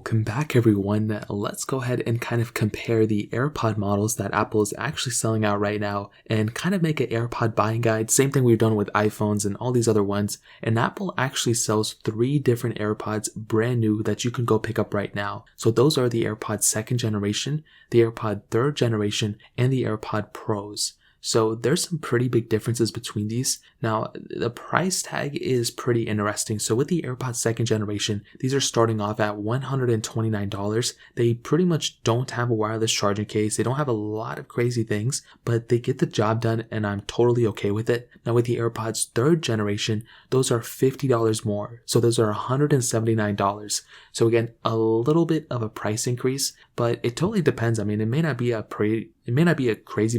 Welcome back everyone. Let's go ahead and kind of compare the AirPod models that Apple is actually selling out right now and kind of make an AirPod buying guide. Same thing we've done with iPhones and all these other ones. And Apple actually sells 3 different AirPods brand new that you can go pick up right now. So those are the AirPod 2nd generation, the AirPod 3rd generation, and the AirPod Pros. So there's some pretty big differences between these. Now, the price tag is pretty interesting. So with the AirPods 2nd generation, these are starting off at $129. They pretty much don't have a wireless charging case. They don't have a lot of crazy things, but they get the job done and I'm totally okay with it. Now with the AirPods 3rd generation, those are $50 more. So those are $179. So again, a little bit of a price increase, but it totally depends. I mean, it may not be a crazy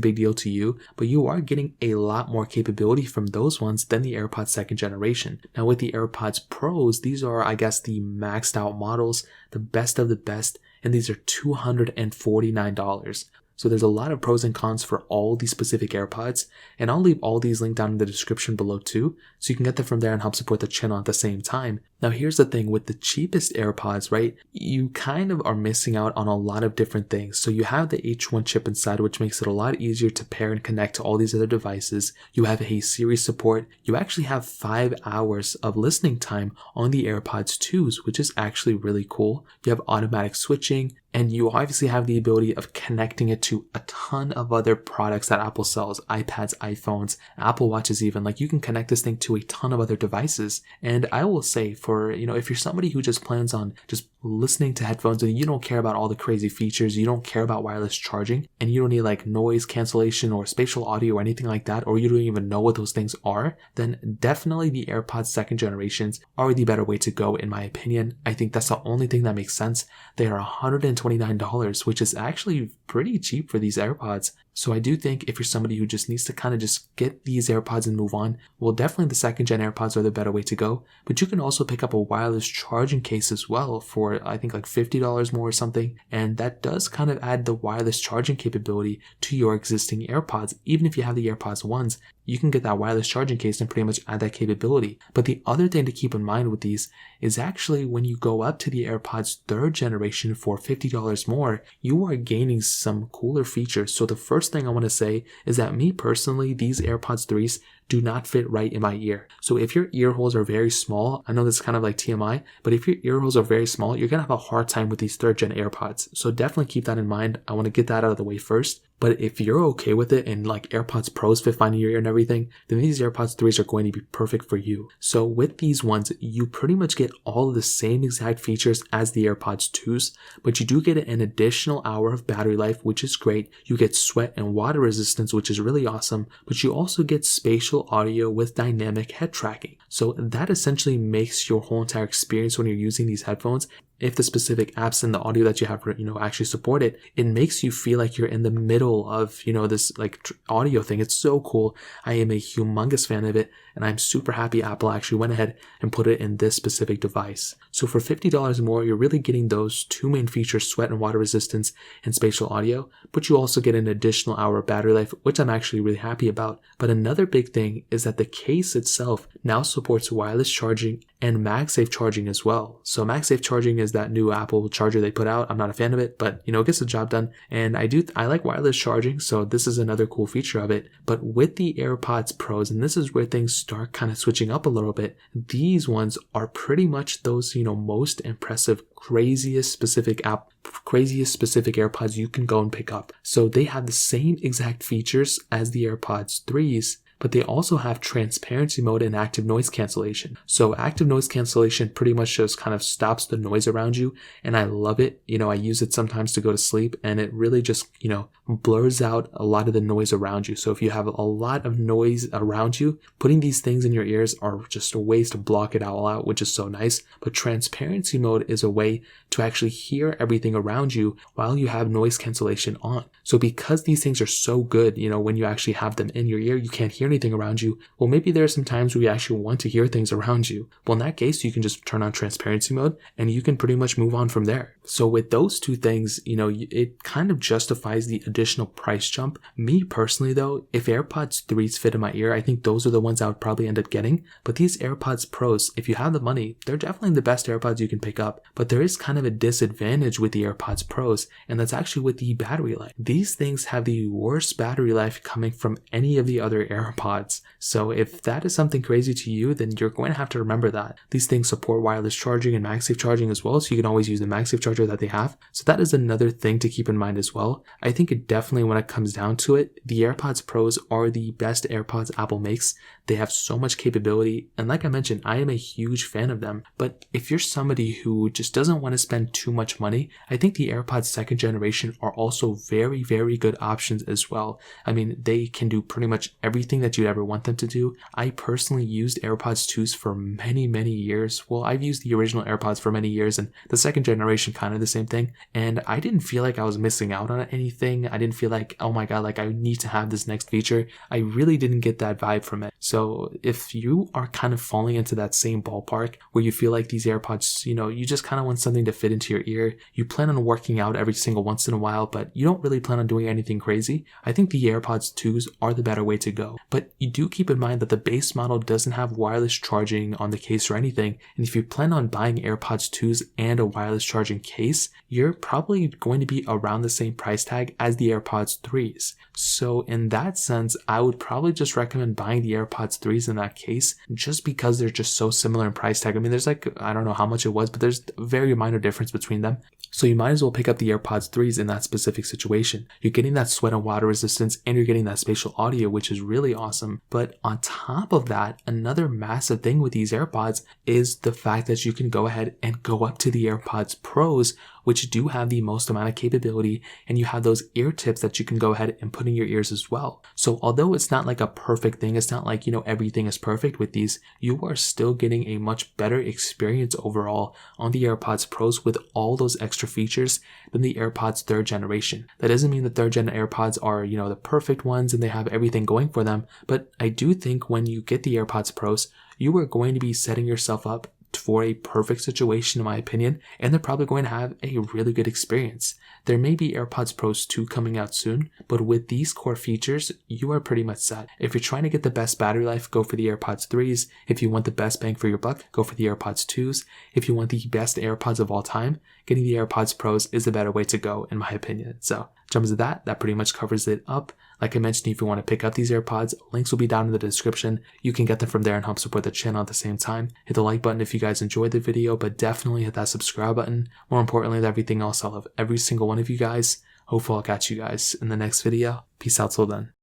big deal to you, but you are getting a lot more capability from those ones than the AirPods 2nd generation. Now with the AirPods Pros, these are, I guess, the maxed out models, the best of the best, and these are $249. So there's a lot of pros and cons for all these specific AirPods, and I'll leave all these linked down in the description below too, so you can get them from there and help support the channel at the same time. Now here's the thing with the cheapest AirPods, right? You kind of are missing out on a lot of different things. So you have the H1 chip inside, which makes it a lot easier to pair and connect to all these other devices. You have Hey Siri support. You actually have 5 hours of listening time on the AirPods 2s, which is actually really cool. You have automatic switching, and you obviously have the ability of connecting it to a ton of other products that Apple sells, iPads, iPhones, Apple Watches even. Like you can connect this thing to a ton of other devices. And I will say for, if you're somebody who just plans on just listening to headphones and you don't care about all the crazy features, you don't care about wireless charging, and you don't need like noise cancellation or spatial audio or anything like that, or you don't even know what those things are, then definitely the AirPods 2nd generations are the better way to go in my opinion. I think that's the only thing that makes sense. They are $129, which is actually pretty cheap for these AirPods. So I do think if you're somebody who just needs to kind of just get these AirPods and move on, well, definitely the 2nd gen AirPods are the better way to go. But you can also pick up a wireless charging case as well for I think like $50 more or something. And that does kind of add the wireless charging capability to your existing AirPods. Even if you have the AirPods 1s, you can get that wireless charging case and pretty much add that capability. But the other thing to keep in mind with these is actually when you go up to the AirPods 3rd generation for $50 more, you are gaining some cooler features. So the first thing I want to say is that me personally, these AirPods 3s do not fit right in my ear. So if your ear holes are very small, I know this is kind of like TMI, but if your ear holes are very small, you're going to have a hard time with these 3rd gen AirPods. So definitely keep that in mind. I want to get that out of the way first. But if you're okay with it and like AirPods Pros fit fine in your ear and everything, then these AirPods 3s are going to be perfect for you. So with these ones, you pretty much get all of the same exact features as the AirPods 2s, but you do get an additional hour of battery life, which is great. You get sweat and water resistance, which is really awesome, but you also get spatial audio with dynamic head tracking. So that essentially makes your whole entire experience when you're using these headphones, if the specific apps and the audio that you have, actually support it, it makes you feel like you're in the middle of, this like audio thing. It's so cool. I am a humongous fan of it, and I'm super happy Apple actually went ahead and put it in this specific device. So for $50 more, you're really getting those 2 main features, sweat and water resistance and spatial audio, but you also get an additional hour of battery life, which I'm actually really happy about. But another big thing is that the case itself now supports wireless charging and MagSafe charging as well. So MagSafe charging is that new Apple charger they put out. I'm not a fan of it, but it gets the job done. And I like wireless charging, so this is another cool feature of it. But with the AirPods Pros, and this is where things start kind of switching up a little bit, these ones are pretty much those, most impressive, craziest specific AirPods you can go and pick up. So they have the same exact features as the AirPods 3s, but they also have transparency mode and active noise cancellation. So active noise cancellation pretty much just kind of stops the noise around you, and I love it. I use it sometimes to go to sleep, and it really just, blurs out a lot of the noise around you. So if you have a lot of noise around you, putting these things in your ears are just ways to block it all out, which is so nice. But transparency mode is a way to actually hear everything around you while you have noise cancellation on. So because these things are so good, when you actually have them in your ear, you can't hear hear anything around you. Well, maybe there are some times where you actually want to hear things around you. Well, in that case, you can just turn on transparency mode and you can pretty much move on from there. So with those two things, it kind of justifies the additional price jump. Me personally though, if AirPods 3s fit in my ear, I think those are the ones I would probably end up getting. But these AirPods Pros, if you have the money, they're definitely the best AirPods you can pick up. But there is kind of a disadvantage with the AirPods Pros, and that's actually with the battery life. These things have the worst battery life coming from any of the other AirPods. So if that is something crazy to you, then you're going to have to remember that. These things support wireless charging and MagSafe charging as well, so you can always use the MagSafe charger that they have. So that is another thing to keep in mind as well. I think it definitely, when it comes down to it, the AirPods Pros are the best AirPods Apple makes. They have so much capability, and like I mentioned, I am a huge fan of them. But if you're somebody who just doesn't want to spend too much money, I think the AirPods second generation are also very, very good options as well. I mean, they can do pretty much everything that you'd ever want them to do. I personally used AirPods 2s for many, many years. Well, I've used the original AirPods for many years, and the second generation kind of the same thing. And I didn't feel like I was missing out on anything. I didn't feel like, oh my God, like I need to have this next feature. I really didn't get that vibe from it. So if you are kind of falling into that same ballpark where you feel like these AirPods, you just kind of want something to fit into your ear, you plan on working out every single once in a while, but you don't really plan on doing anything crazy, I think the AirPods 2s are the better way to go. But you do keep in mind that the base model doesn't have wireless charging on the case or anything, and if you plan on buying AirPods 2s and a wireless charging case, you're probably going to be around the same price tag as the AirPods 3s. So in that sense, I would probably just recommend buying the AirPods 3s in that case, just because they're just so similar in price tag. I mean, there's like, I don't know how much it was, but there's a very minor difference between them. So you might as well pick up the AirPods 3s in that specific situation. You're getting that sweat and water resistance, and you're getting that spatial audio, which is really awesome. But on top of that, another massive thing with these AirPods is the fact that you can go ahead and go up to the AirPods Pros, which do have the most amount of capability, and you have those ear tips that you can go ahead and put in your ears as well. So although it's not like a perfect thing, it's not like, everything is perfect with these, you are still getting a much better experience overall on the AirPods Pros with all those extra features than the AirPods third generation. That doesn't mean the third gen AirPods are, the perfect ones and they have everything going for them, but I do think when you get the AirPods Pros, you are going to be setting yourself up for a perfect situation, in my opinion, and they're probably going to have a really good experience. There may be AirPods Pros 2 coming out soon, but with these core features, you are pretty much set. If you're trying to get the best battery life, go for the AirPods 3s. If you want the best bang for your buck, go for the AirPods 2s. If you want the best AirPods of all time, getting the AirPods Pros is the better way to go, in my opinion. So, in terms of that pretty much covers it up. Like I mentioned, if you want to pick up these AirPods, links will be down in the description. You can get them from there and help support the channel at the same time. Hit the like button if you guys enjoyed the video, but definitely hit that subscribe button. More importantly than everything else, I love every single one of you guys. Hopefully I'll catch you guys in the next video. Peace out till then.